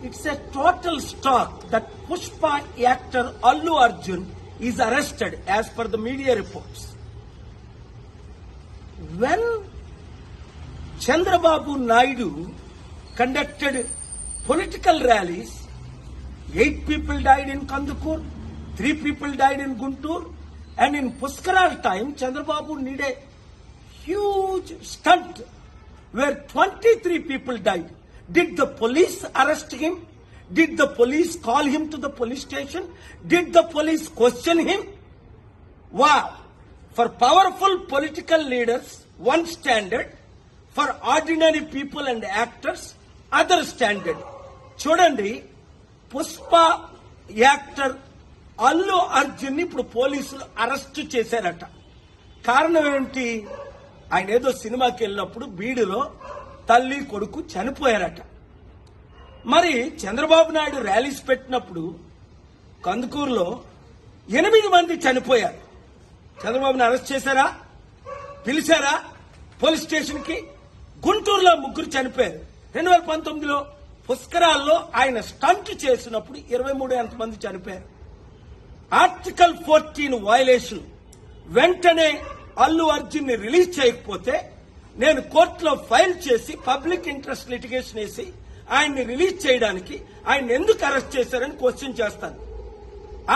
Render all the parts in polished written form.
It's a total shock that Pushpa actor Allu Arjun is arrested as per the media reports. When Chandrababu Naidu conducted political rallies, 8 people died in Kandukur, 3 people died in Guntur, and in Puskaral time, Chandrababu did a huge stunt where 23 people died. Did the police arrest him? Did the police call him to the police station? Did the police question him? Wow! For powerful political leaders, one standard. For ordinary people and actors, other standard. చూడండి, Pushpa actor Allu Arjun ఇప్పుడు పోలీసులు arrest చేశారట. కారణం ఏంటి? ఆయన ఏదో సినిమాకి వెళ్ళినప్పుడు బీడులో తల్లి కొడుకు చనిపోయారట. మరి చంద్రబాబు నాయుడు ర్యాలీస్ పెట్టినప్పుడు కందుకూరులో 8 మంది చనిపోయారు. చంద్రబాబుని అరెస్ట్ చేశారా? పిలిచారా పోలీస్ స్టేషన్ కి? గుంటూరులో 3 చనిపోయారు. 2019లో పుష్కరాల్లో ఆయన స్టంట్ చేసినప్పుడు 23 మంది చనిపోయారు. Article 14 violation. వెంటనే అల్లు అర్జున్ ని రిలీజ్ చేయకపోతే నేను కోర్టులో ఫైల్ చేసి పబ్లిక్ ఇంట్రెస్ట్ లిటిగేషన్ వేసి ఆయన్ని రిలీజ్ చేయడానికి ఆయన ఎందుకు అరెస్ట్ చేశారని క్వశ్చన్ చేస్తాను.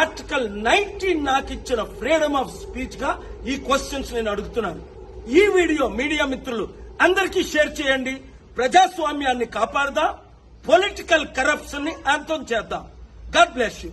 ఆర్టికల్ 19 నాకు ఇచ్చిన ఫ్రీడమ్ ఆఫ్ స్పీచ్ గా ఈ క్వశ్చన్స్ నేను అడుగుతున్నాను. ఈ వీడియో మీడియా మిత్రులు అందరికీ షేర్ చేయండి. ప్రజాస్వామ్యాన్ని కాపాడదాం, పొలిటికల్ కరప్షన్ ని అంతం చేద్దాం. God bless you.